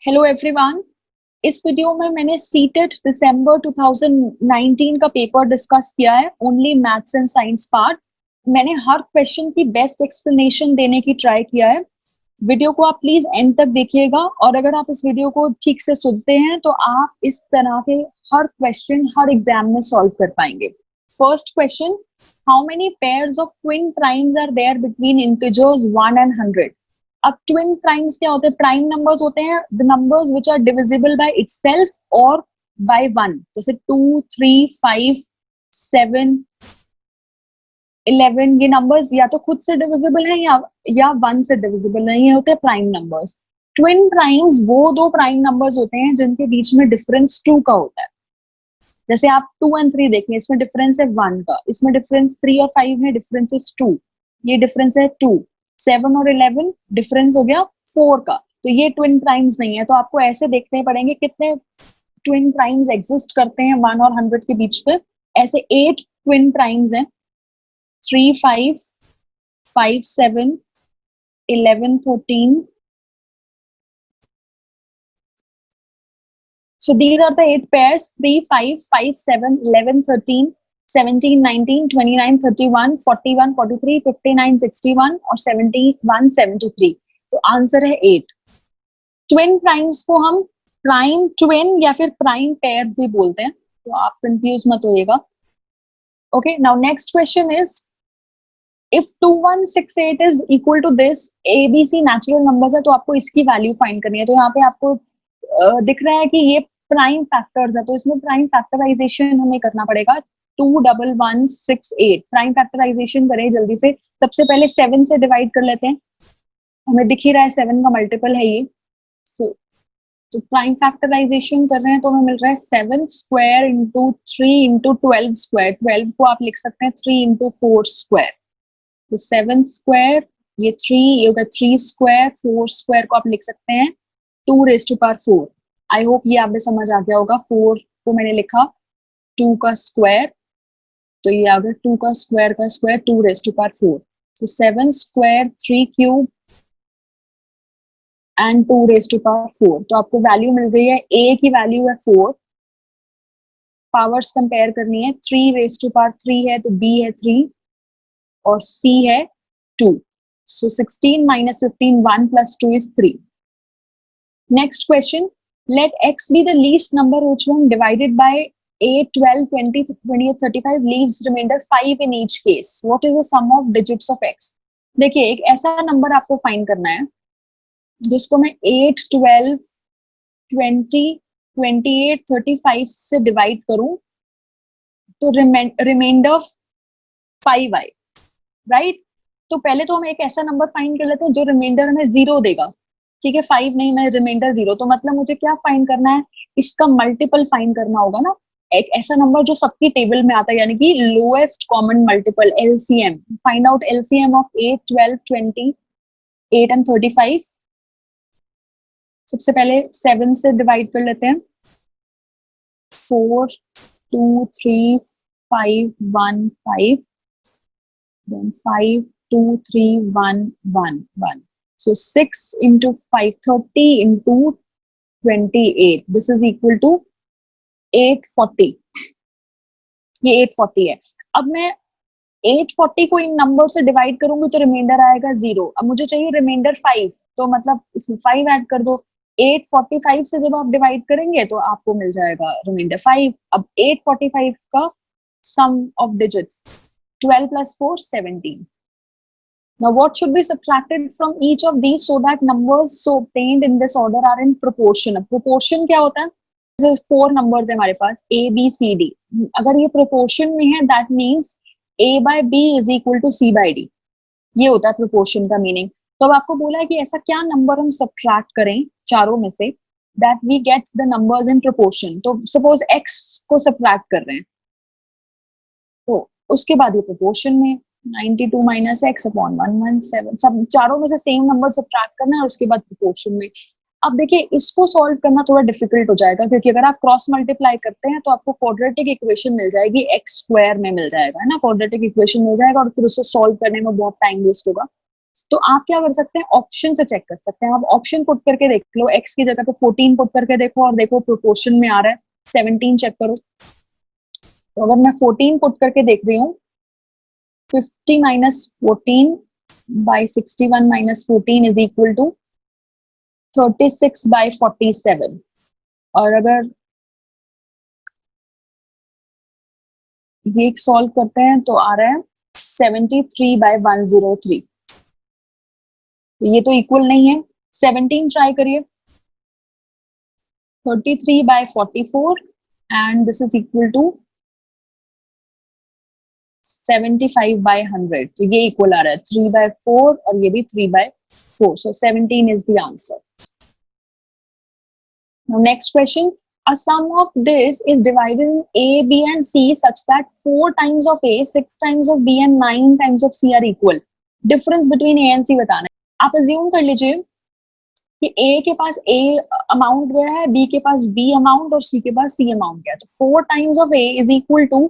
Hello everyone. इस video में मैंने सीटेट दिसंबर 2019 का पेपर डिस्कस किया है, only maths and science part. मैंने हर क्वेश्चन की बेस्ट एक्सप्लेनेशन देने की ट्राई किया है। वीडियो को आप प्लीज एंड तक देखिएगा, और अगर आप इस वीडियो को ठीक से सुनते हैं तो आप इस तरह के हर क्वेश्चन हर एग्जाम में सॉल्व कर पाएंगे। First question, how many pairs of twin primes are there between integers 1 and 100? अब ट्विन प्राइम्स क्या होते हैं? प्राइम नंबर्स होते हैं the numbers which are divisible by itself और बाय 1, जैसे 2, 3, 5, 7, 11। ये नंबर्स या तो खुद से डिविजिबल है या 1 से डिविजिबल नहीं होते हैं प्राइम नंबर्स। ट्विन प्राइम्स वो दो प्राइम नंबर्स होते हैं जिनके बीच में डिफरेंस 2 का होता है। जैसे आप 2 और 3 देखें, इसमें डिफरेंस है 1 का, इसमें डिफरेंस 3 और 5 में डिफरेंस इज 2, ये डिफरेंस है 2। 7 और 11 डिफरेंस हो गया 4 का, तो ये ट्विन प्राइम्स नहीं है। तो आपको ऐसे देखने पड़ेंगे कितने ट्विन प्राइम्स एग्जिस्ट करते हैं 1 और 100 के बीच में। ऐसे 8 ट्विन प्राइम्स हैं, 3, 5, 5, 7, 11, 13। So these are the 8 pairs: 3, 5, 5, 7, 11, 13, 17, 19, 29, 31, 41, 43, 59, 61 और 71, 73। तो आंसर है 8। ट्विन प्राइम्स को हम प्राइम ट्विन या फिर प्राइम पेयर्स भी बोलते हैं, तो आप कंफ्यूज मत होइएगा। Okay, now next question is, if 2168 is equal to this, ABC natural numbers है, तो आपको इसकी वैल्यू फाइंड करनी है। तो यहाँ पे आपको दिख रहा है कि ये प्राइम फैक्टर्स है, तो इसमें प्राइम फैक्टराइजेशन हमें करना पड़ेगा। 21168 प्राइम फैक्टराइजेशन करें जल्दी से। सबसे पहले 7 से डिवाइड कर लेते हैं, हमें दिख ही रहा है 7 का मल्टीपल है ये। तो प्राइम फैक्टराइजेशन कर रहे हैं तो हमें मिल रहा है 7 स्क्वायर इंटू 3 इंटू 12 स्क्वायर। 12 को आप लिख सकते हैं 3 इंटू 4 स्क्वायर। तो 7 स्क्वायर, ये 3, ये होगा 3 स्क्वायर। 4 स्क्वायर को आप लिख सकते हैं 2 raise to power 4। I hope ये आप भी समझ आ गया होगा। 4 को मैंने लिखा 2 का स्क्वायर, तो ये आ गया 2 का स्क्वायर 2 रेज़ टू पावर 4। तो 7 square 3 cube and 2 raise to power 4। तो आपको वैल्यू मिल गई है, ए की वैल्यू है 4, पावर्स कंपेयर करनी है। 3 रेज़ टू पावर 3 है तो बी है 3 और सी है 2। सो 16 minus 15, 1 plus 2 is 3. Next question, let x be the least number which when divided by 8, 12, 20, 28, 35 leaves remainder 5 in each case. What is the sum of digits of x? देखिए, एक ऐसा number आपको find करना है जिसको मैं 8, 12, 20, 28, 35 से डिवाइड करूं तो रिमाइंडर 5 आए, राइट? तो पहले तो हम एक ऐसा नंबर फाइंड कर लेते हैं जो रिमाइंडर हमें 0 देगा। ठीक है, 5 नहीं, मैं रिमाइंडर 0। तो मतलब मुझे क्या फाइंड करना है? इसका मल्टीपल फाइंड करना होगा ना, एक ऐसा नंबर जो सबकी टेबल में आता है, यानी कि lowest common multiple, LCM। Find out LCM of 8, 12, 20, 8 and 35। सबसे पहले 7 से डिवाइड कर लेते हैं। 4, 2, 3, 5, 1, 5, then 5, 2, 3, 1, 1, 1. So 6 into 5, 30 into 28. This is equal to 840. ये 840 है। अब मैं 840 को इन नंबर से डिवाइड करूंगी तो रिमाइंडर आएगा 0। अब मुझे चाहिए रिमाइंडर 5, तो मतलब इसमें 5 ऐड कर दो। 845 से जब आप डिवाइड करेंगे तो आपको मिल जाएगा रिमाइंडर 5। अब 845 का सम of digits 12 plus 4, 17. Now what should be subtracted from each of these so that numbers so obtained in this order are in proportion? Proportion क्या होता है? जैसे 4 numbers है हमारे पास A, B, C, D। अगर ये proportion में है that means A by B is equal to C by D। ये होता है proportion का meaning। तो अब आपको बोला है कि ऐसा क्या नंबर हम subtract करें चारों में से that we get the numbers in proportion। तो suppose X को subtract कर रहे हैं, तो उसके बाद ये proportion में 92 minus x upon 117, सब चारों में से सेम नंबर सब्ट्रैक्ट करना है और उसके बाद प्रोपोर्शन में। अब देखिए, इसको सॉल्व करना थोड़ा डिफिकल्ट हो जाएगा, क्योंकि अगर आप क्रॉस मल्टीप्लाई करते हैं तो आपको क्वाड्रेटिक इक्वेशन मिल जाएगी, x स्क्वायर में मिल जाएगा, है ना, क्वाड्रेटिक इक्वेशन मिल जाएगा और फिर उसे सॉल्व करने में बहुत टाइम वेस्ट होगा। तो आप क्या कर सकते हैं, ऑप्शन से चेक कर सकते हैं। आप ऑप्शन पुट करके देख लो, x की जगह पे 14 पुट करके देखो और देखो प्रोपोर्शन में आ रहा है, 17 चेक करो। तो अगर मैं 14 पुट करके देख रही हूँ, 50 minus 14 by 61 minus 14 is equal to 36 by 47। और अगर ये सॉल्व करते हैं तो आ रहा है 73 बाई 103। ये तो इक्वल नहीं है। 17 ट्राई करिए, 33 by 44 and this is equal to 75 by 100। तो ये इक्वल आ रहा है 3 बाई 4 और ये भी 3 by 4। So 17 is the answer. Now next question. A sum of this is divided in A, B and C such that 4 times of A, 6 times of B and 9 times of C are equal. Difference between A and C बताना है। आप assume कर लीजिए कि A के पास A amount गया है, B के पास B अमाउंट और C के पास C अमाउंट गया है। तो 4 times of A is equal to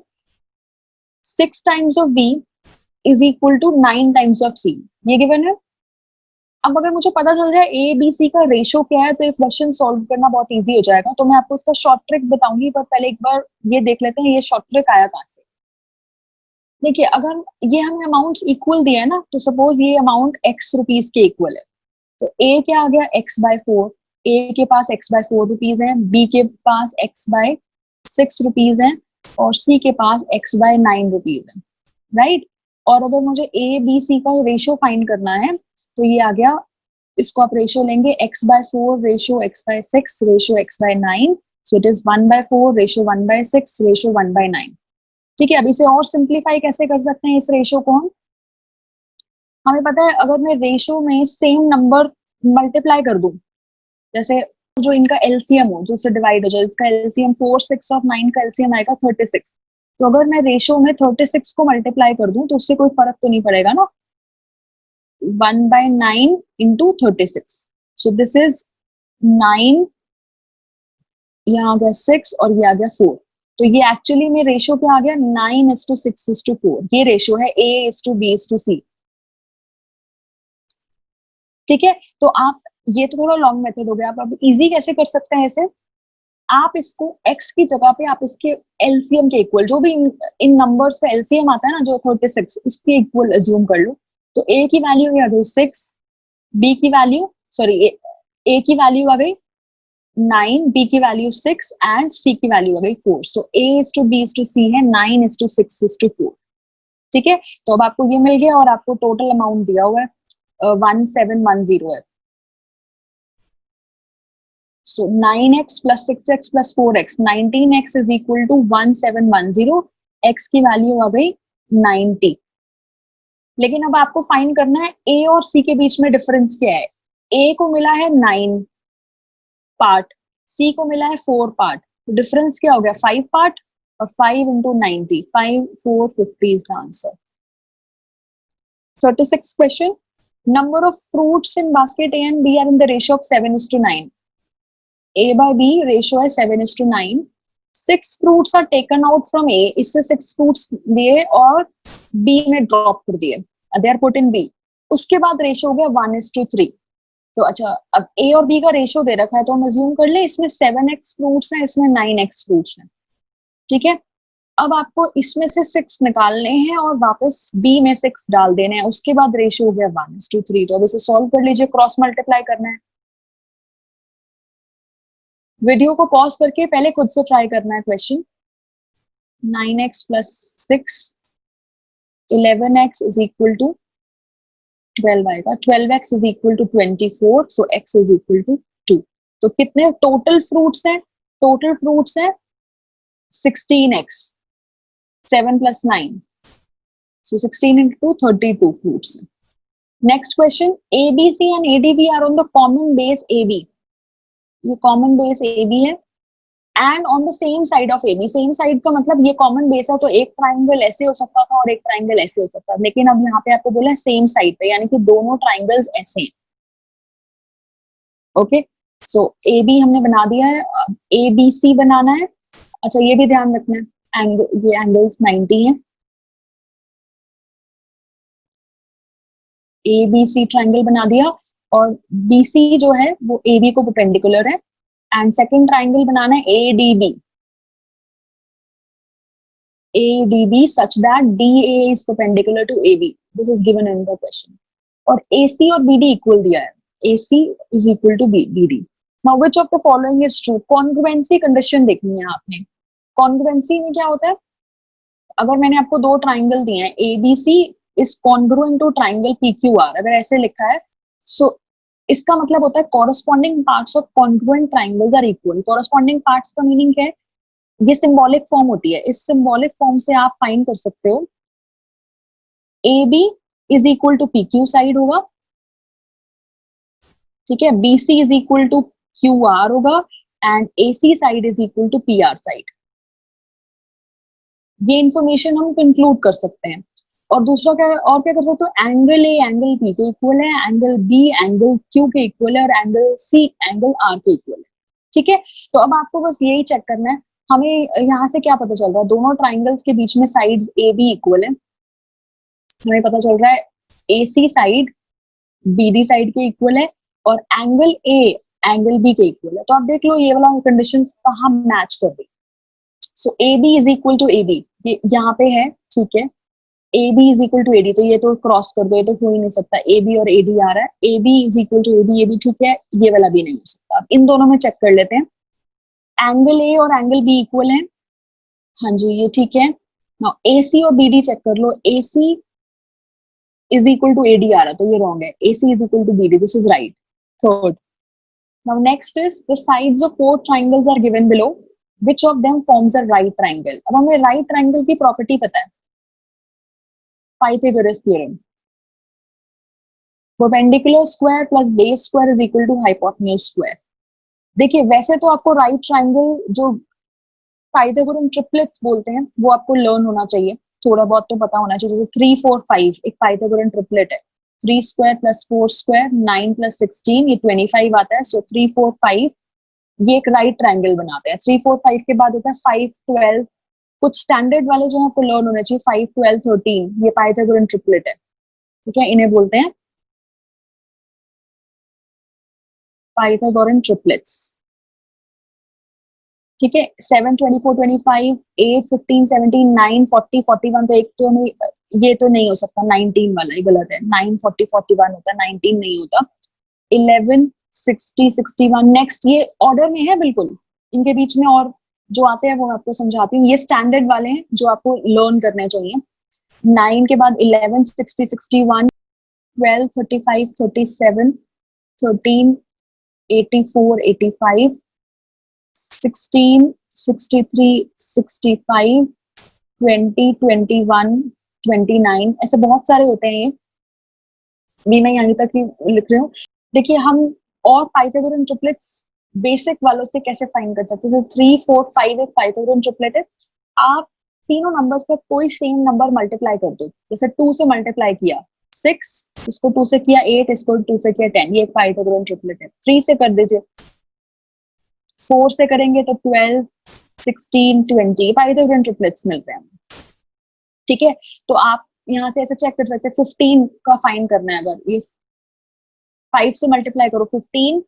6 times of B is equal to 9 times of C. ये given है। अब अगर मुझे पता चल जाए ए बी सी का रेशो क्या है तो ये क्वेश्चन सॉल्व करना बहुत इजी हो जाएगा। तो मैं आपको इसका शॉर्ट ट्रिक बताऊंगी, पर पहले एक बार ये देख लेते हैं ये शॉर्ट ट्रिक आया कहां से। देखिए, अगर ये हमें अमाउंट्स इक्वल दिया है ना, तो सपोज ये अमाउंट एक्स रुपीज के इक्वल है, तो ए क्या आ गया, एक्स बाय 4। ए के पास एक्स बाय 4 रुपीज है, बी के पास एक्स बाय 6 रुपीज है और सी के पास एक्स बाय 9 रुपीज है, राइट। और अगर मुझे ए बी सी का रेशो फाइंड करना है तो ये आ गया, इसको आप रेशियो लेंगे x by 4 ratio x by 6 ratio x by 9। So it is 1 by 4 ratio 1 by 6 ratio 1 by 9। ठीक है, अब इसे और सिंप्लीफाई कैसे कर सकते हैं इस रेशियो को हम, हमें पता है अगर मैं रेशियो में सेम नंबर मल्टीप्लाई कर दूं, जैसे जो इनका एलसीएम हो, जो उससे डिवाइड हो जाए, इसका एलसीएम 4 6 और 9 का एलसीएम आएगा 36। तो अगर मैं रेशियो में 36 को मल्टीप्लाई कर दूं तो उससे कोई फर्क तो नहीं पड़ेगा ना। 1 by 9 into 36. So this is 9, यहाँ आ गया 6 और ये आ गया 4। तो ये एक्चुअली में रेशियो क्या आ गया, 9:6:4। ये रेशियो है A:B:C। ठीक है, तो आप, ये तो थोड़ा लॉन्ग मेथड हो गया, आप अब इजी कैसे कर सकते हैं इसे, आप इसको x की जगह पे आप इसके एलसीएम के इक्वल, जो भी इन नंबर्स का एलसीएम आता है ना, जो 36, उसके इक्वल अज्यूम कर लो। तो a की वैल्यू आ गई 6, b की वैल्यू, सॉरी, a की वैल्यू आ गई 9, b की वैल्यू 6 एंड c की वैल्यू आ गई 4। सो A:B:C है 9:6:4। ठीक है, तो अब आपको ये मिल गया और आपको टोटल अमाउंट दिया हुआ है 1710 है। So 9x plus 6x plus 4x, 19x is equal to 1710। x की वैल्यू आ गई 90। लेकिन अब आपको फाइंड करना है a और c के बीच में डिफरेंस क्या है। a को मिला है 9 पार्ट, c को मिला है 4 पार्ट, तो डिफरेंस क्या हो गया, 5 पार्ट। और 5 into 90, 5 4 50 is the answer। 36th question. Number of fruits in basket A and B are in the ratio of 7:9। A by B ratio है 7:9। 6 fruits are taken out from A, इससे 6 fruits लिए और B में drop कर दिए, they are put in B। उसके बाद ratio हो गया 1:3। तो अच्छा, अब A और B का रेशियो दे रखा है तो हम अज्यूम कर ले इसमें 7x फ्रूट्स हैं, इसमें 9x फ्रूट्स हैं। ठीक है, अब आपको इसमें से 6 निकालने हैं और वापस B में 6 डाल देने हैं, उसके बाद रेशियो हो गया 1:3। तो अब इसे सॉल्व कर लीजिए, क्रॉस मल्टीप्लाई करना है। वीडियो को पॉज करके पहले खुद से ट्राई करना है question. 9x plus 6, 11x is equal to 12 आएगा, 12x is equal to 24, so x is equal to 2। तो कितने टोटल फ्रूट्स हैं, टोटल फ्रूट्स हैं 16x, 7 plus 9, so 16 into 32 fruits। Next question, ABC and ADB are on the common base AB। ये common base AB है and on the same side of AB। Same side का मतलब ये common base है, तो एक triangle ऐसे हो सकता था और एक ट्राइंगल ऐसे हो सकता था, लेकिन अब यहाँ पे आपको बोला है सेम साइड पे, यानी कि दोनों ट्राइंगल्स ऐसे हैं। ओके, सो AB हमने बना दिया है, अब ABC बनाना है। अच्छा, ये भी ध्यान रखना है, एंगल, ये एंगल्स 90 है। ए बी सी ट्राइंगल बना दिया, और बी सी जो है वो ए बी को परपेंडिकुलर है, एंड सेकंड ट्राइंगल बनाना है A D B, A D B such that D A is perpendicular to A B, this is given in the question. और ए सी और B D equal दिया है, A C is equal to B D. Now which of the following is true? Congruency condition देखनी है आपने। Congruency में क्या होता है, अगर मैंने आपको दो ट्राइंगल दिए हैं, A B C is congruent to triangle P Q R, अगर ऐसे लिखा है, सो इसका मतलब होता है corresponding parts of congruent triangles are equal. Corresponding parts का मीनिंग क्या है, ये सिंबॉलिक फॉर्म होती है, इस सिंबॉलिक फॉर्म से आप फाइंड कर सकते हो A B is equal to P Q side होगा, ठीक है, B C is equal to Q R होगा, and A C side is equal to P R side. ये इंफॉर्मेशन हम कंक्लूड कर सकते हैं। और दूसरा क्या, और क्या कर सकते हो, एंगल ए एंगल बी के इक्वल है, एंगल बी एंगल क्यू के इक्वल है, और एंगल सी एंगल आर के इक्वल है, ठीक है। तो अब आपको बस यही चेक करना है, हमें यहाँ से क्या पता चल रहा है, दोनों ट्राइंगल्स के बीच में साइड्स ए बी इक्वल है, हमें पता चल रहा है A C side B D side के इक्वल है, और एंगल ए एंगल बी के इक्वल है। तो आप देख लो ये वाला कंडीशन कहाँ मैच कर रही। So A B is equal to A B, ये यहाँ पे है, ठीक है, A B is equal to A D, तो ये तो क्रॉस कर दो, ये तो हो ही नहीं सकता, ए बी और ए डी आ रहा है, A B is equal to A B, ये भी ठीक है, ये वाला भी नहीं हो सकता। इन दोनों में चेक कर लेते हैं, एंगल ए और एंगल बी इक्वल है, हाँ जी ये ठीक है। नाउ ए सी और बी डी चेक कर लो, A C is equal to A D आ रहा है, तो ये रॉन्ग है, A C is equal to B D, this is right. Third, now next is the sides of four triangles are given below, which of them forms a right triangle. अब हमें right triangle की property पता है, Pythagoras theorem, perpendicular square plus base square is equal to hypotenuse square. देखिए वैसे तो आपको right triangle जो पाइथागोरन ट्रिपलेट्स बोलते हैं वो आपको लर्न होना चाहिए, थोड़ा बहुत तो पता होना चाहिए, जैसे 3 4 5 एक पाइथागोरन ट्रिपलेट है, 3 स्क्वायर प्लस 4 स्क्वायर 9 प्लस 16 ये 25 आता है, सो 3 4 5 ये एक राइट ट्राइंगल बनाते हैं। 3 4 5 के बाद होता है 5 12, कुछ स्टैंडर्ड वाले जो आपको लर्न होना चाहिए, 5 12 13 ये पाइथागोरन ट्रिपलेट है, ठीक है, इन्हें बोलते हैं पाइथागोरन ट्रिपलेट्स, ठीक है। 7 24 25 8 15 17 9 40 41, तो एक तो नहीं, ये तो नहीं हो सकता, 19 वाला ही गलत है, 9 40 41 होता है, 19 नहीं होता, 11 60 61 नेक्स्ट, ये ऑर्डर में है बिल्कुल, इनके बीच में और जो आते हैं वो मैं आपको समझाती हूँ, ये स्टैंडर्ड वाले हैं जो आपको लर्न करने चाहिए। 9 के बाद 11 60 61 12 35 37 13 84 85 16 63 65 20 21 29, ऐसे बहुत सारे होते हैं, ये भी मैं यहाँ तक ही लिख रही हूँ। देखिए हम और पाइथागोरन ट्रिपलेट्स बेसिक वालों से कैसे फाइंड कर सकते हैं, 3 4 5 एक पाइथागोरन ट्रिपलेट है, आप तीनों नंबर्स पे कोई सेम नंबर मल्टीप्लाई कर दो, जैसे 2 से मल्टीप्लाई किया 6, इसको 2 से किया 8, इसको 2 से किया 10, ये एक पाइथागोरन ट्रिपलेट है। 3 से कर दीजिए, 4 से करेंगे तो 12 16 20 पाइथागोरन ट्रिपलेट्स मिलते हैं, ठीक है। तो आप यहाँ से ऐसे चेक कर सकते हैं, 15 का फाइंड करना है, अगर ये 5 से मल्टीप्लाई करो 15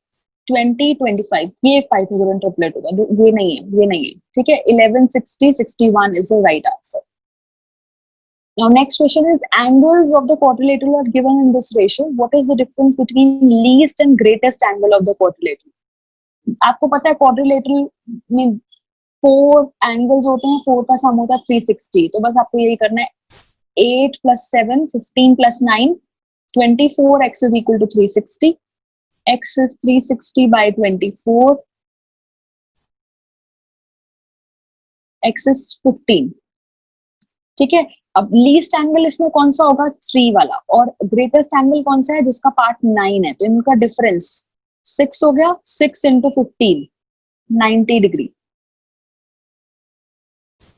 20 25, ये एक पाइथागोरन ट्रिपलेट होगा, ये नहीं है, ये नहीं है, ठीक है। 11 60 61 is the right answer. Now next question is, angles of the quadrilateral are given in this ratio. What is the difference between least and greatest angle of the quadrilateral? आपको पता है क्वाड्रिलेटरल में 4 एंगल्स होते हैं, 4 का सम होता है 360, तो बस आपको यही करना है, 8 + 7 15 + 9 24, x is equal to 360, x is 360 by 24, x is 15, ठीक है। अब लीस्ट एंगल इसमें कौन सा होगा, 3 वाला, और ग्रेटेस्ट एंगल कौन सा है, जिसका पार्ट 9 है, तो इनका डिफरेंस 6 हो गया, 6 × 15 90 degree.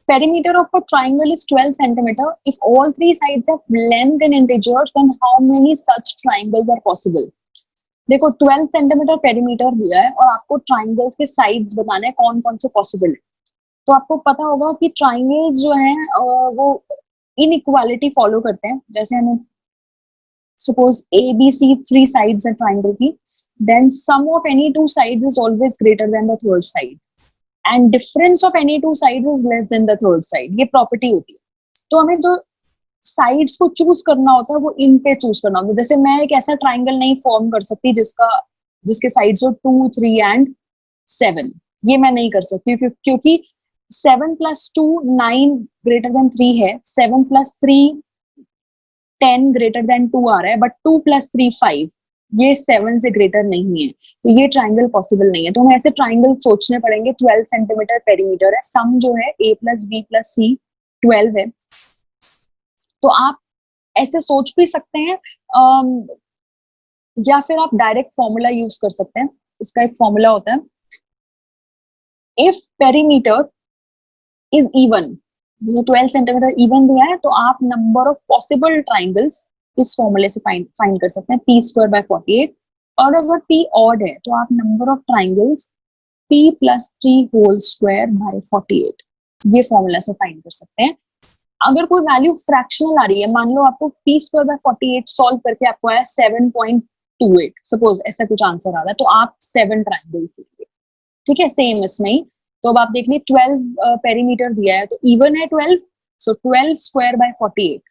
Perimeter of a triangle is 12 centimeter. If all three sides have length in integers, then how many such triangles are possible? देखो 12 सेंटीमीटर पेरीमीटर दिया है और आपको ट्राइंगल्स के साइड्स बताने हैं कौन कौन से पॉसिबल है। तो आपको पता होगा कि ट्राइंगल्स जो हैं वो इनइक्वालिटी फॉलो करते हैं, जैसे हमें suppose ABC three sides are triangle की, then sum of any two sides is always greater than the third side and difference of any two sides is less than the third side. ये property होती है. तो हमें जो sides को choose करना होता है वो इन पे चूज करना होता है. जैसे मैं एक ऐसा ट्राइंगल नहीं फॉर्म कर सकती जिसके साइड्स हो 2, 3 एंड 7. ये मैं नहीं कर सकती क्योंकि 7 + 2 9 ग्रेटर देन 3 है, 7 + 3 10 ग्रेटर देन 2 आ रहा है, बट 2 + 3 5, ये 7 से ग्रेटर नहीं है, तो ये ट्राइंगल पॉसिबल नहीं है. तो हमें ऐसे ट्राइंगल सोचने पड़ेंगे. 12 सेंटीमीटर पेरीमीटर है, सम जो है a + b + c 12 है. तो आप ऐसे सोच भी सकते हैं, या फिर आप डायरेक्ट फॉर्मूला यूज कर सकते हैं. इसका एक फॉर्मूला होता है, if perimeter is even, 12 centimetre even दिया है, तो आप नंबर ऑफ पॉसिबल ट्राइंगल्स इस फॉर्मूले से फाइंड कर सकते हैं, p² / 48. और अगर p ऑड है तो आप number of triangles p + 3 whole square / 48 ये फॉर्मूला से फाइंड कर सकते हैं. अगर कोई वैल्यू फ्रैक्शनल आ रही है, मान लो आपको p² / 48 सॉल्व करके आपको आया 7.28, सपोज ऐसा कुछ आंसर आ रहा है, तो आप 7 ट्राइंगल्स लीजिए. ठीक है, सेम इसमें ही. तो अब आप देख लीजिए 12 पेरीमीटर दिया है, तो इवन है 12, सो 12 स्क्वायर / 48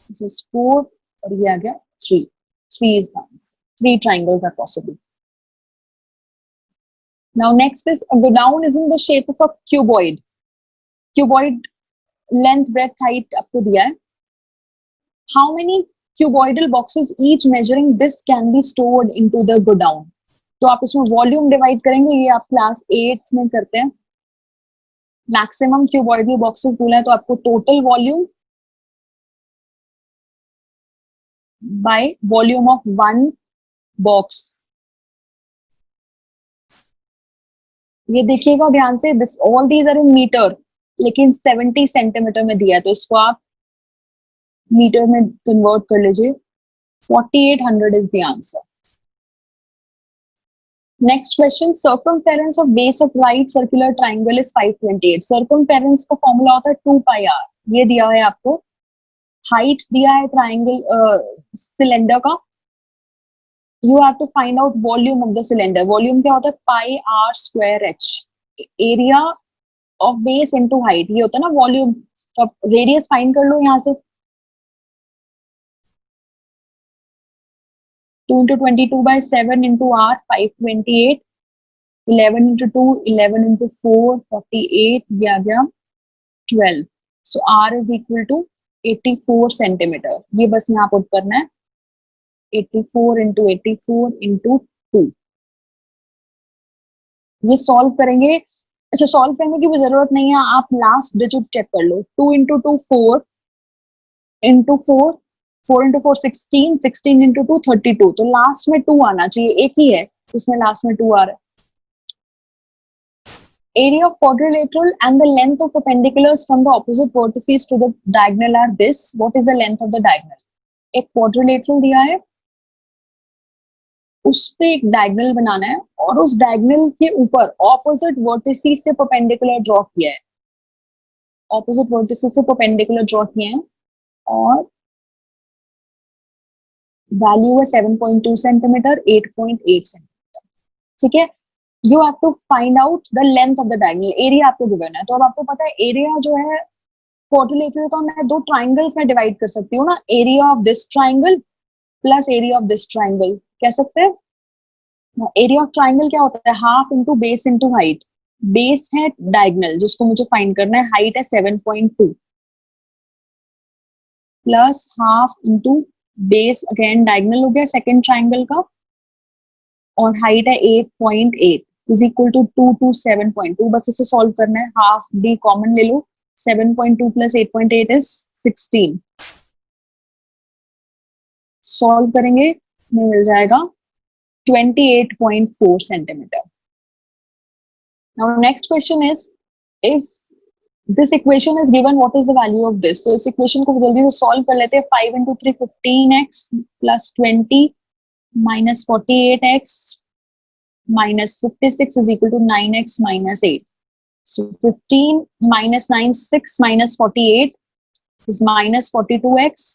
this is 4 और ये आ गया 3. 3 is the answer. 3 triangles are possible. Now next is a godown is in the shape of a cuboid. Cuboid length, breadth, height आपको दिया है. How many cuboidal boxes each measuring this can be stored into the godown? तो आप इसमें volume divide करेंगे, ये आप class 8 में करते हैं. मैक्सिमम क्यूबॉइडल बॉक्सेस बोला है, तो आपको total volume by volume of one box. ये देखिएगा ध्यान से, this all these are in metre, लेकिन 70 सेंटीमीटर में दिया है, तो इसको आप मीटर में कन्वर्ट कर लीजिए. 4800 is the answer. Next question, circumference of base of right circular triangle is 528. Circumference का फॉर्मूला होता है 2πr. ये दिया है आपको. हाइट दिया है ट्राइंगल सिलेंडर का. You have to find out volume of the cylinder. Volume क्या होता है? πr²h. Area of base into height, ये होता है ना वॉल्यूम. तो आप रेडियस फाइंड कर लो यहाँ से. 2 × 22/7 × r 528. 11 × 2 11 × 4 48. ये आ गया 12. So r is equal to 84 centimetre. ये बस यहाँ पुट करना है. 84 × 84 × 2. ये सॉल्व करेंगे. अच्छा, सॉल्व करने की भी जरूरत नहीं है, आप लास्ट डिजिट चेक कर लो. 2 × 2 4 × 4 4 × 4 16 16 × 2 32. तो लास्ट में 2 आना चाहिए, एक ही है उसमें लास्ट में 2 आ रहा है. Area of quadrilateral and the length of perpendiculars from the opposite vertices to the diagonal are this. What is the length of the diagonal? एक quadrilateral दिया है, उस पे एक डायगोनल बनाना है और उस डायगोनल के ऊपर ऑपोजिट वर्टिसेस से परपेंडिकुलर ड्रॉ किया है. ऑपोजिट वर्टिसेस से परपेंडिकुलर ड्रॉ किए हैं और वैल्यू है 7.2 सेंटीमीटर, 8.8 सेंटीमीटर. ठीक है. You have to find out the length of the diagonal. Area आपको गिवन है, तो अब आपको पता है एरिया जो है क्वाड्रिलेटरल का मैं 2 ट्राइंगल्स में डिवाइड कर सकती हूँ ना. Area of this triangle plus area of this triangle कह सकते हैं. एरिया ऑफ ट्राइंगल क्या होता है? Half into base into height. Base है डायगोनल जिसको मुझे फाइंड करना है, हाइट है 7.2 plus half into base, again diagonal हो गया सेकेंड ट्राइंगल का, और हाइट है 8.8 इज इक्वल टू 2 to 7.2. बस इसे सॉल्व करना है. हाफ डी कॉमन ले लो. 7.2 प्लस 8.8 इज 16. सॉल्व करेंगे में मिल जाएगा 28.4 centimetre. Now next question is, if this equation is given, what is the value of this? तो इस इक्वेशन को जल्दी से सॉल्व कर लेते हैं. 5 × 3 15x plus 20 minus 48x minus 56 is equal to 9x minus 8. So 15 minus 9, 6 minus 48 is minus 42x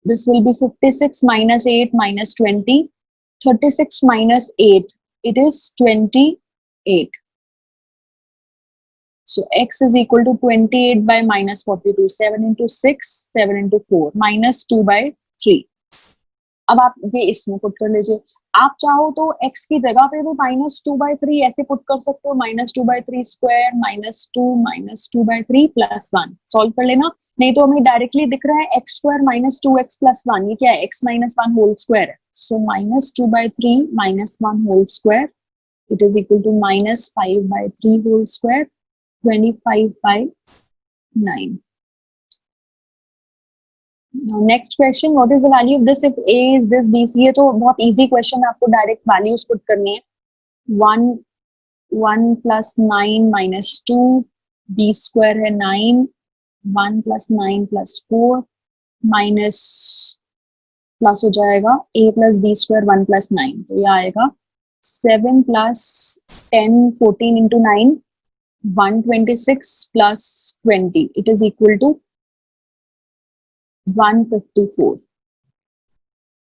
this will be 56 minus 8 minus 20. 36 minus 8, it is 28. So x is equal to 28 by minus 42. 7 into 6, 7 into 4, minus 2 by 3. अब आप ये इसमें put कर लीजिए. आप चाहो तो x की जगह पे भी माइनस 2 by 3 ऐसे पुट कर सकते हो. Minus 2 by 3 square minus 2 by 3 plus 1 solve कर लेना. नहीं तो हमें डायरेक्टली दिख रहा है x square minus 2x plus 1. ये क्या है? x माइनस 1 होल स्क्वायर है. So minus 2 by 3 minus 1 whole square, it is equal to minus 5 by 3 whole square, 25 by 9. Now, next question, what is the value of this if a is this, b c? ये तो बहुत easy question है, आपको direct values put करनी है. 1 plus 9 minus 2, b square है 9, 1 plus 9 plus 4 minus plus हो जाएगा a plus b square 1 plus 9. तो ये आएगा 7 plus 10 14 into 9, 126 plus 20, it is equal to 154.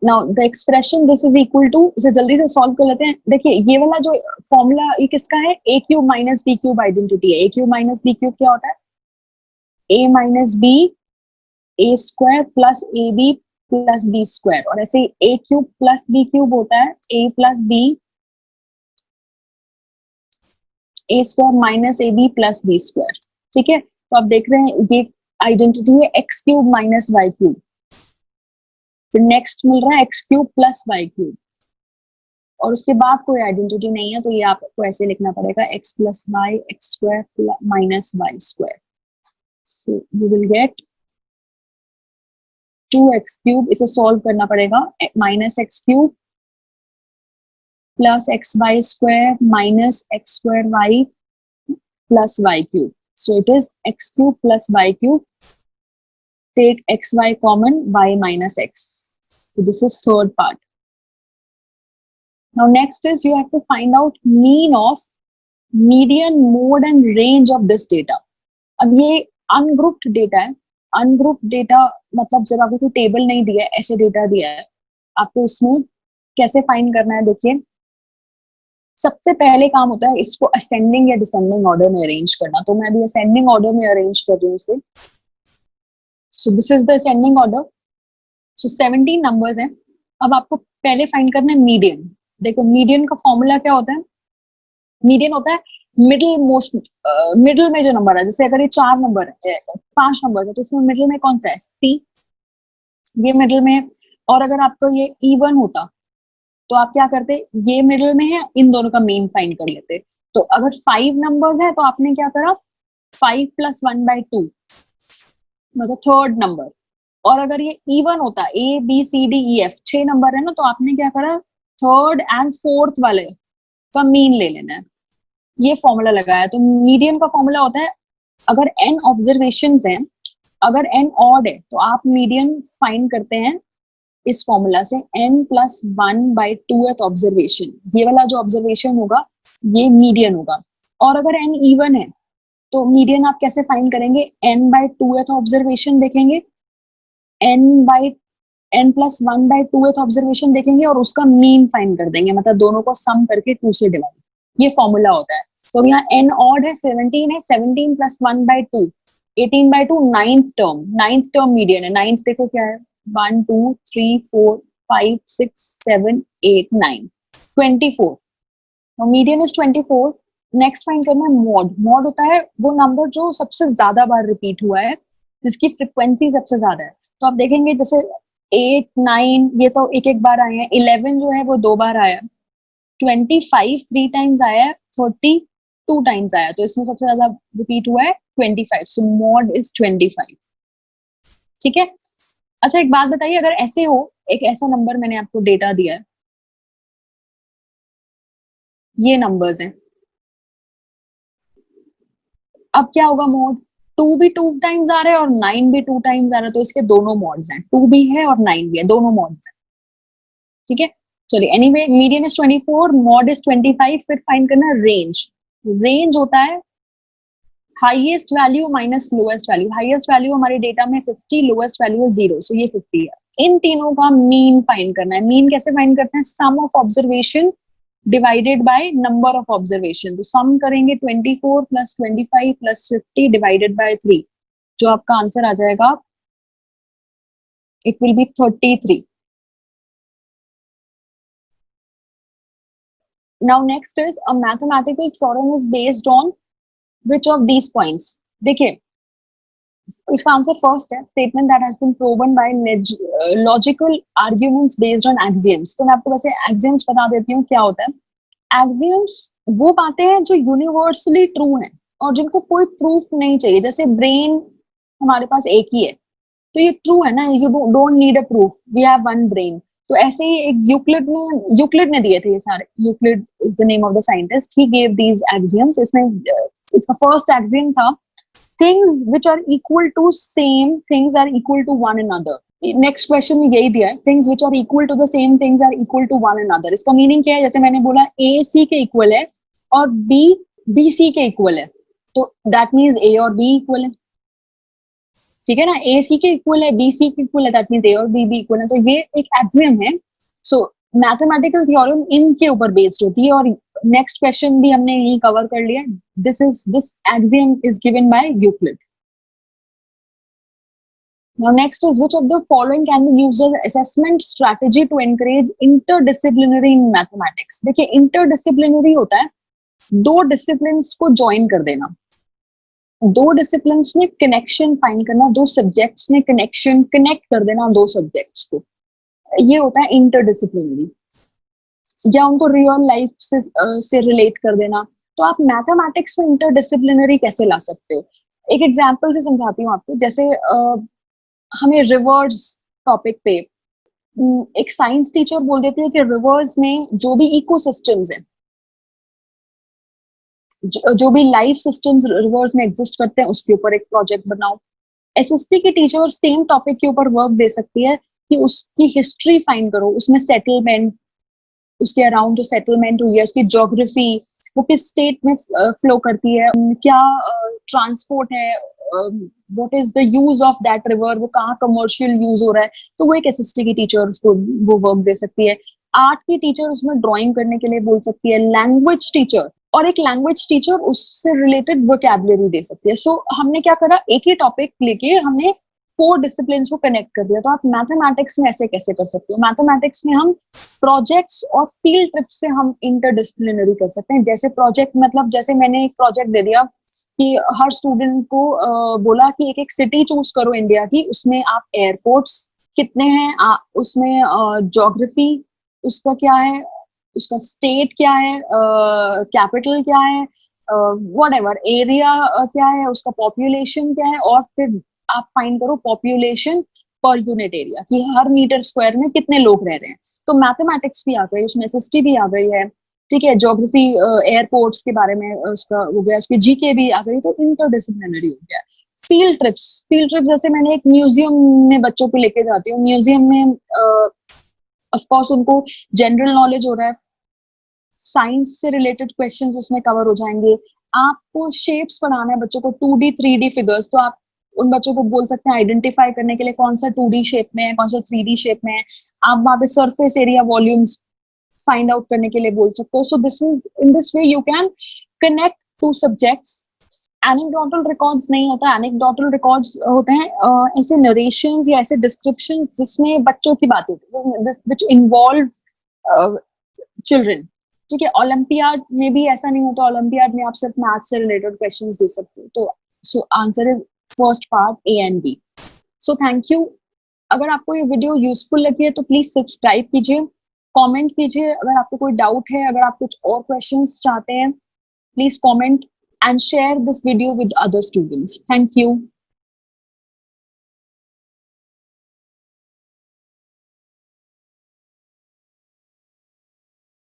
Now the expression this is equal to, इसे जल्दी से सॉल्व कर लेते हैं. देखिए ये वाला जो फॉर्मूला ये किसका है? a cube minus b cube identity है. a cube minus b cube क्या होता है? a minus b a square plus A B plus B square. और ऐसे a cube plus b cube होता है a plus b a square minus A B plus B square. ठीक है, तो आप देख रहे हैं ये आइडेंटिटी है x cube minus Y cube. फिर नेक्स्ट मिल रहा है x cube plus Y cube, और उसके बाद कोई आइडेंटिटी नहीं है, तो ये आपको ऐसे लिखना पड़ेगा x plus Y X square minus Y square. So you will get 2x cube. इसे सॉल्व करना पड़ेगा. Minus X cube plus X Y square minus X square Y plus Y cube. So it is x cube plus y cube. Take xy common, y minus x. So this is third part. Now next is you have to find out mean of, median, mode and range of this data. अब ये ungrouped data है. Ungrouped data मतलब जब आपको कोई table नहीं दिया है, ऐसे डेटा दिया है, आपको इसमें कैसे फाइंड करना है? देखिए सबसे पहले काम होता है इसको असेंडिंग या डिसेंडिंग ऑर्डर में अरेंज करना. तो मैं अभी असेंडिंग ऑर्डर में अरेंज कर रही हूँ इसे. So this is the ascending order. So 17 numbers हैं. अब आपको पहले फाइंड करना है मीडियन. देखो मीडियन का फॉर्मूला क्या होता है? मीडियन होता है मिडिल मोस्ट, मिडिल में जो नंबर है. जैसे अगर ये 4 नंबर है, 5 नंबर है, तो इसमें मिडिल में कौन सा है? सी. ये मिडिल में है. और अगर आपको ये इवन होता तो आप क्या करते? ये मिडिल में है, इन दोनों का मीन फाइंड कर लेते. तो अगर 5 नंबर्स है तो आपने क्या करा? 5 plus 1 by 2 मतलब थर्ड नंबर. और अगर ये इवन होता, A B C D E F 6 number है ना, तो आपने क्या करा? थर्ड एंड फोर्थ वाले का मीन ले लेना है. ये फॉर्मूला लगाया. तो मीडियन का फॉर्मूला होता है, अगर n ऑब्जर्वेशंस हैं, अगर n ऑड है तो आप मीडियन फाइंड करते हैं इस फॉर्मूला से n plus 1 by 2th observation. ये वाला जो ऑब्जर्वेशन होगा ये मीडियन होगा. और अगर n इवन है तो मीडियन आप कैसे फाइंड करेंगे? n बाई 2th ऑब्जर्वेशन देखेंगे, n plus 1 by 2th observation देखेंगे और उसका मीन फाइंड कर देंगे. मतलब दोनों को सम करके 2 से डिवाइड. ये फॉर्मूला होता है. तो यहाँ n ऑड है, 17 है, 17 plus 1 by 2 18 by 2 9th term. 9th term median है. 9th देखो क्या है? 1 2 3 4 5 6 7 8 9 24. Now median is 24. Next find करना है मॉड. मॉड होता है वो नंबर जो सबसे ज्यादा बार रिपीट हुआ है, जिसकी फ्रिक्वेंसी सबसे ज्यादा है. तो आप देखेंगे जैसे 8 9 ये तो एक एक बार आए हैं. 11 जो है वो 2 बार आया. 25 3 टाइम्स आया. 30 2 टाइम्स आया. तो इसमें सबसे ज्यादा रिपीट हुआ है 25. सो मॉड इज 25. ठीक है. अच्छा एक बात बताइए, अगर ऐसे हो, एक ऐसा नंबर मैंने आपको डेटा दिया है, ये नंबर्स हैं, अब क्या होगा? मॉड 2 भी 2 टाइम्स आ रहा है और 9 भी 2 टाइम्स आ रहा है. तो इसके दोनों मॉड्स हैं. 2 भी है और 9 भी है, दोनों मॉड्स हैं. ठीक है. चलिए anyway median is 24, mod is 25. फिर फाइंड करना रेंज. रेंज होता है highest value minus lowest value. Highest value हमारे डेटा में 50, लोएस्ट वैल्यू है 0. सो ये 50 है. इन तीनों का मीन फाइंड करना है। मीन कैसे फाइंड करते हैं? Sum of observation divided by number of observation. तो सम करेंगे 24 प्लस 25 प्लस 50 डिवाइडेड बाय 3, जो आपका आंसर आ जाएगा it will be 33। Now next is a mathematical theorem is based on which of these points. देखिए इसका आंसर फर्स्ट है, statement that has been proven by logical arguments based on axioms. तो मैं आपको वैसे एक्सियम्स बता देती हूँ क्या होता है। एक्सियम्स वो बातें हैं जो यूनिवर्सली ट्रू हैं और जिनको कोई प्रूफ नहीं चाहिए। जैसे ब्रेन हमारे पास एक ही है, तो ये ट्रू है ना, you don't need a proof, we have one brain. तो ऐसे ही एक यूक्लिड ने दिए थे ये सारे। Euclid is the name of the scientist, he gave these axioms. इसमें इसका फर्स्ट एक्सियम था things which are equal to same things are equal to one another। Next question में यही दिया है, things which are equal to the same things are equal to one another. इसका meaning क्या है? जैसे मैंने बोला ए सी के इक्वल है और बी बी सी के इक्वल है, तो दैट मीन्स ए और बी इक्वल है। ठीक है ना, ए सी के इक्वल है, बी सी के इक्वल है, दैट मीन्स ए और बी इक्वल है। तो ये एक एक्सियम है। सो मैथमेटिकल थ्योरम इनके ऊपर बेस्ड होती है और नेक्स्ट क्वेश्चन भी हमने यही कवर कर लिया। This axiom is given by Euclid. Now next is which of the following can be used as assessment strategy to encourage interdisciplinary in mathematics। देखिए interdisciplinary होता है दो डिसिप्लिन्स को ज्वाइन कर देना, दो डिसिप्लिन्स में कनेक्शन फाइंड करना, दो सब्जेक्ट्स में कनेक्ट कर देना दो सब्जेक्ट्स को, ये होता है इंटरडिसिप्लिनरी। या उनको रियल लाइफ से रिलेट कर देना। तो आप मैथमेटिक्स में इंटरडिसिप्लिनरी कैसे ला सकते हो? एक एग्जांपल से समझाती हूँ आपको। जैसे हमें रिवर्स टॉपिक पे एक साइंस टीचर बोल देती है कि रिवर्स में जो भी इकोसिस्टम्स हैं, जो भी लाइफ सिस्टम्स रिवर्स में एग्जिस्ट करते हैं, उसके ऊपर एक प्रोजेक्ट बनाओ। एसएसटी की टीचर सेम टॉपिक के ऊपर वर्क दे सकती है कि उसकी हिस्ट्री फाइंड करो, उसमें सेटलमेंट, उसके अराउंड जो सेटलमेंट हुई है, उसकी ज्योग्राफी, वो किस स्टेट में फ्लो करती है, क्या ट्रांसपोर्ट है, what is the use of that river, वो कहाँ कमर्शियल यूज हो रहा है। तो वो एक एसएसटी की टीचर उसको वो वर्क दे सकती है। आर्ट की टीचर उसमें ड्राइंग करने के लिए बोल सकती है। लैंग्वेज टीचर और एक लैंग्वेज टीचर उससे रिलेटेड वोकैबुलरी दे सकती है। सो हमने क्या करा, एक ही टॉपिक लेके हमने 4 डिसिप्लिन को कनेक्ट कर दिया। तो आप मैथमेटिक्स में ऐसे कैसे कर सकते हो? मैथमेटिक्स में हम प्रोजेक्ट्स और फील्ड ट्रिप्स से हम इंटरडिसिप्लिनरी कर सकते हैं। जैसे प्रोजेक्ट मतलब जैसे मैंने एक प्रोजेक्ट दे दिया कि हर स्टूडेंट को बोला कि एक एक सिटी चूज करो इंडिया की, उसमें आप एयरपोर्ट्स कितने हैं, उसमें ज्योग्राफी उसका क्या है, उसका स्टेट क्या है, कैपिटल क्या है, व्हाटएवर एरिया क्या है, उसका पॉपुलेशन क्या है, और फिर आप फाइंड करो पॉपुलेशन पर यूनिट एरिया कि हर मीटर स्क्वायर में कितने लोग रह रहे हैं। तो मैथमेटिक्स भी आ गई उसमें, एसएसटी भी आ गई है, ठीक है, ज्योग्राफी एयरपोर्ट्स के बारे में उसका हो गया, उसकी जीके भी आ गई। तो इंटरडिसिप्लिनरी हो गया। फील्ड ट्रिप्स जैसे मैंने एक म्यूजियम में बच्चों को लेके जाती हूँ। म्यूजियम में ऑफकोर्स उनको जनरल नॉलेज हो रहा है, साइंस से रिलेटेड क्वेश्चंस उसमें कवर हो जाएंगे। आपको शेप्स पढ़ाना है बच्चों को, 2D 3D फिगर्स, तो आप उन बच्चों को बोल सकते हैं आइडेंटिफाई करने के लिए कौन सा 2D शेप में है, कौन सा 3D शेप में है। आप वहां पे surface area volumes find out करने के लिए बोल सकते हो। So this is in this way you can connect two subjects. Anecdotal records नहीं होता, एनेक्डोटल रिकॉर्ड्स होते हैं ऐसे नरेशंस या ऐसे डिस्क्रिप्शंस जिसमें बच्चों की बातें व्हिच इन्वॉल्व चिल्ड्रन। ठीक है, ओलंपियाड में भी ऐसा नहीं होता, ओलंपियाड में आप सिर्फ मैथ्स से रिलेटेड क्वेश्चंस दे सकते हो। तो so answer is first part A and B. So thank you. अगर आपको ये वीडियो यूजफुल लगी है तो प्लीज सब्सक्राइब कीजिए, कमेंट कीजिए अगर आपको कोई डाउट है, अगर आप कुछ और क्वेश्चंस चाहते हैं please comment and share this video with other students. Thank you.